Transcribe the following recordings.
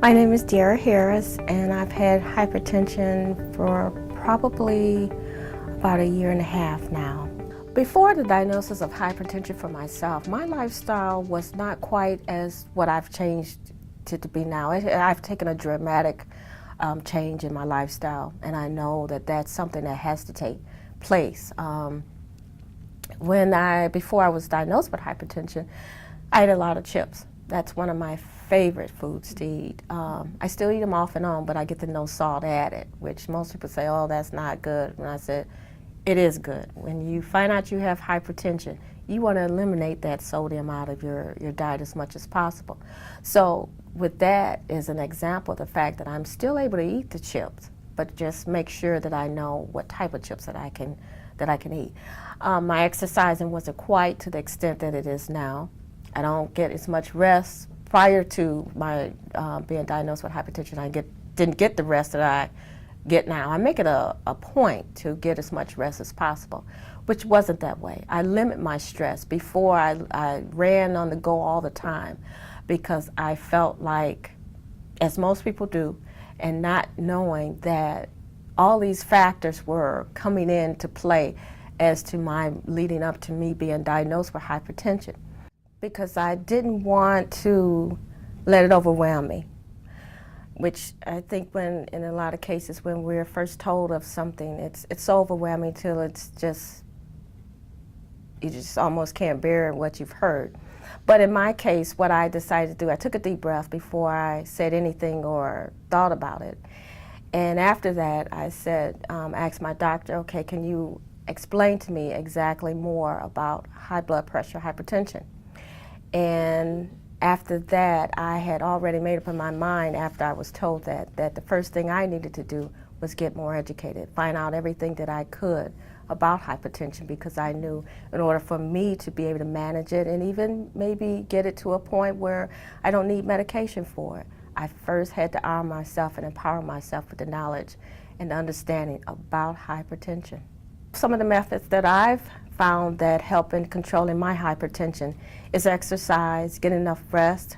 My name is Dara Harris, and I've had hypertension for probably about a year and a half now. Before the diagnosis of hypertension for myself, my lifestyle was not quite as what I've changed it to be now. I've taken a dramatic change in my lifestyle, and I know that that's something that has to take place. Before I was diagnosed with hypertension, I ate a lot of chips. That's one of my favorite foods to eat. I still eat them off and on, but I get the no salt added, which most people say, oh, that's not good. And I said, it is good. When you find out you have hypertension, you want to eliminate that sodium out of your diet as much as possible. So with that is an example of the fact that I'm still able to eat the chips, but just make sure that I know what type of chips that I can eat. My exercising wasn't quite to the extent that it is now. I don't get as much rest. Prior to my being diagnosed with hypertension, I didn't get the rest that I get now. I make it a point to get as much rest as possible, which wasn't that way. I limit my stress. Before I ran on the go all the time because I felt like, as most people do, and not knowing that all these factors were coming into play as to my leading up to me being diagnosed with hypertension, because I didn't want to let it overwhelm me, which I think in a lot of cases when we're first told of something, it's so overwhelming till you just almost can't bear what you've heard. But in my case, what I decided to do, I took a deep breath before I said anything or thought about it. And after that, I asked my doctor, okay, can you explain to me exactly more about high blood pressure, hypertension? And after that, I had already made up in my mind after I was told that the first thing I needed to do was get more educated, find out everything that I could about hypertension, because I knew in order for me to be able to manage it and even maybe get it to a point where I don't need medication for it, I first had to arm myself and empower myself with the knowledge and understanding about hypertension. Some of the methods that I've found that help in controlling my hypertension is exercise, getting enough rest,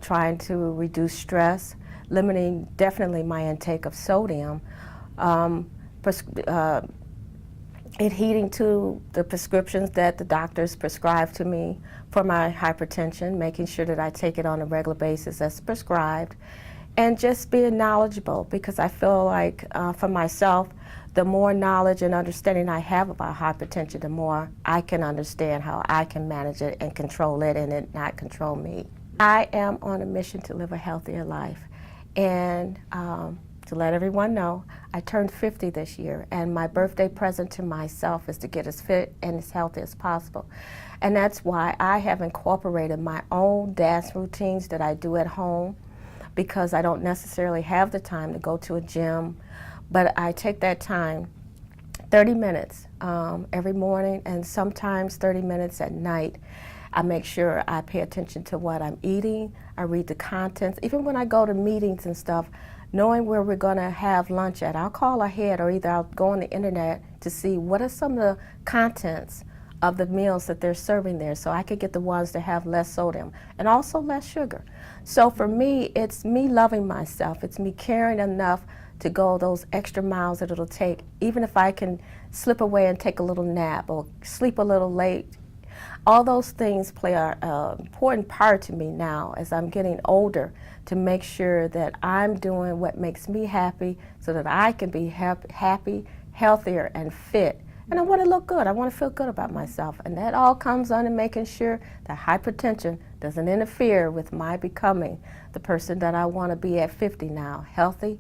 trying to reduce stress, limiting definitely my intake of sodium, adhering to the prescriptions that the doctors prescribe to me for my hypertension, making sure that I take it on a regular basis as prescribed, and just being knowledgeable, because I feel like for myself, the more knowledge and understanding I have about hypertension, the more I can understand how I can manage it and control it and it not control me. I am on a mission to live a healthier life, and to let everyone know, I turned 50 this year, and my birthday present to myself is to get as fit and as healthy as possible. And that's why I have incorporated my own dance routines that I do at home, because I don't necessarily have the time to go to a gym, but I take that time, 30 minutes every morning, and sometimes 30 minutes at night. I make sure I pay attention to what I'm eating. I read the contents. Even when I go to meetings and stuff, knowing where we're going to have lunch at, I'll call ahead, or either I'll go on the internet to see what are some of the contents of the meals that they're serving there, so I could get the ones that have less sodium and also less sugar. So for me, it's me loving myself. It's me caring enough to go those extra miles that it'll take, even if I can slip away and take a little nap or sleep a little late. All those things play an important part to me now as I'm getting older, to make sure that I'm doing what makes me happy so that I can be happy, healthier, and fit. And I want to look good. I want to feel good about myself. And that all comes under making sure that hypertension doesn't interfere with my becoming the person that I want to be at 50 now, healthy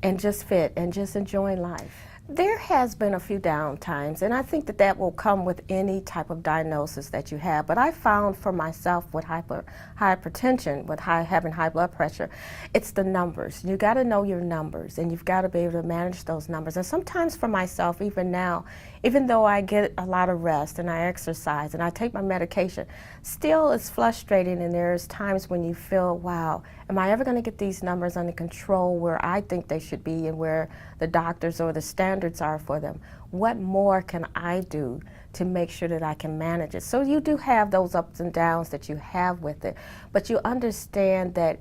and just fit and just enjoying life. There has been a few down times, and I think that will come with any type of diagnosis that you have. But I found for myself with hypertension, with having high blood pressure, it's the numbers. You got to know your numbers, and you've got to be able to manage those numbers. And sometimes for myself, even now, even though I get a lot of rest and I exercise and I take my medication, still it's frustrating, and there's times when you feel, wow, am I ever going to get these numbers under control where I think they should be and where the doctors or the standards are for them? What more can I do to make sure that I can manage it? So you do have those ups and downs that you have with it, but you understand that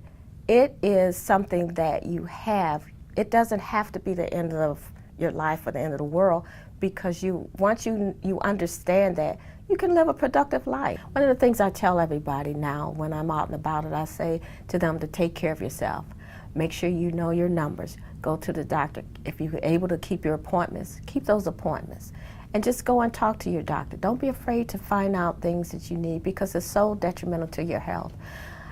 it is something that you have. It doesn't have to be the end of your life or the end of the world, because once you understand that, you can live a productive life. One of the things I tell everybody now when I'm out and about, I say to them to take care of yourself. Make sure you know your numbers. Go to the doctor. If you're able to keep your appointments, keep those appointments. And just go and talk to your doctor. Don't be afraid to find out things that you need, because it's so detrimental to your health.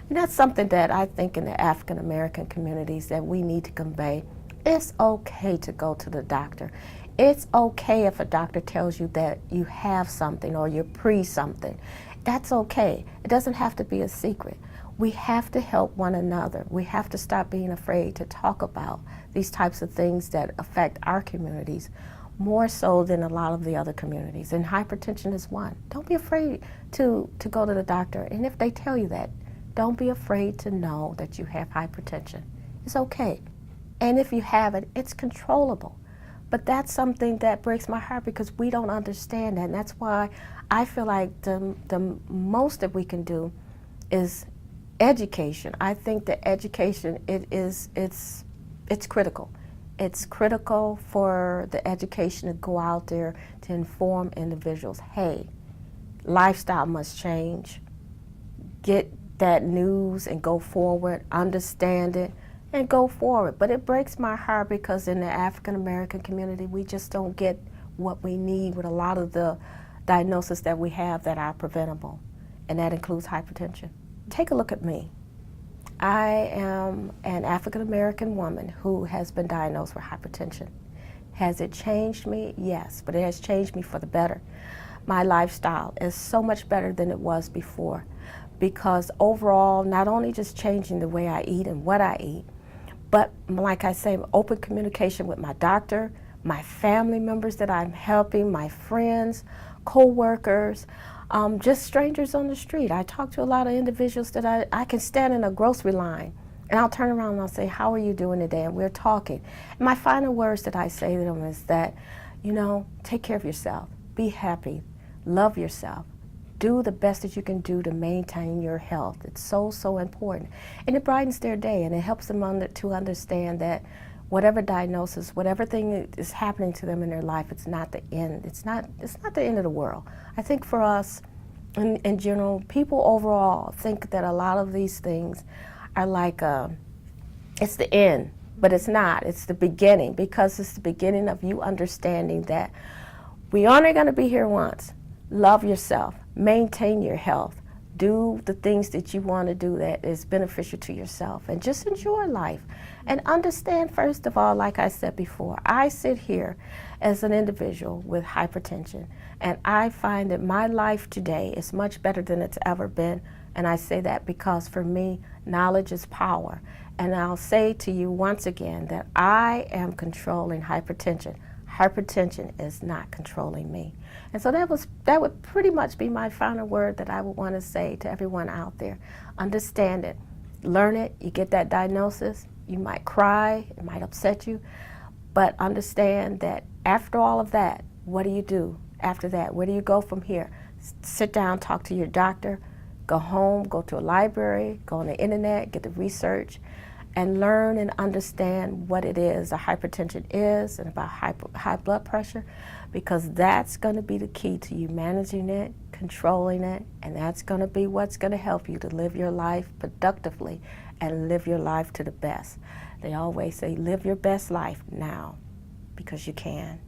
And that's something that I think in the African American communities that we need to convey. It's okay to go to the doctor. It's okay if a doctor tells you that you have something or you're pre-something. That's okay. It doesn't have to be a secret. We have to help one another. We have to stop being afraid to talk about these types of things that affect our communities more so than a lot of the other communities. And hypertension is one. Don't be afraid to go to the doctor. And if they tell you that, don't be afraid to know that you have hypertension. It's okay. And if you have it, it's controllable. But that's something that breaks my heart, because we don't understand that. And that's why I feel like the most that we can do is education. I think that education, it's critical. It's critical for the education to go out there to inform individuals. Hey, lifestyle must change. Get that news and go forward, understand it, and go forward. But it breaks my heart, because in the African American community, we just don't get what we need with a lot of the diagnoses that we have that are preventable, and that includes hypertension. Take a look at me. I am an African American woman who has been diagnosed with hypertension. Has it changed me? Yes, but it has changed me for the better. My lifestyle is so much better than it was before, because overall, not only just changing the way I eat and what I eat, but like I say, open communication with my doctor, my family members that I'm helping, my friends, co-workers, just strangers on the street. I talk to a lot of individuals that I can stand in a grocery line, and I'll turn around and I'll say, how are you doing today? And we're talking. And my final words that I say to them is that, take care of yourself, be happy, love yourself. Do the best that you can do to maintain your health. It's so, so important. And it brightens their day, and it helps them to understand that whatever diagnosis, whatever thing is happening to them in their life, it's not the end. It's not the end of the world. I think for us, in general, people overall think that a lot of these things are like, it's the end, but it's not. It's the beginning, because it's the beginning of you understanding that we only going to be here once. Love yourself. Maintain your health. Do the things that you want to do that is beneficial to yourself, and just enjoy life. And understand, first of all, like I said before, I sit here as an individual with hypertension, and I find that my life today is much better than it's ever been. And I say that because for me, knowledge is power. And I'll say to you once again that I am controlling hypertension. Hypertension is not controlling me. And so that would pretty much be my final word that I would want to say to everyone out there. Understand it, learn it. You get that diagnosis, you might cry, it might upset you, but understand that after all of that, what do you do after that? Where do you go from here? Sit down, talk to your doctor, go home, go to a library, go on the internet, get the research, and learn and understand what it is the hypertension is, and about high blood pressure, because that's going to be the key to you managing it, controlling it, and that's going to be what's going to help you to live your life productively and live your life to the best. They always say, live your best life now, because you can.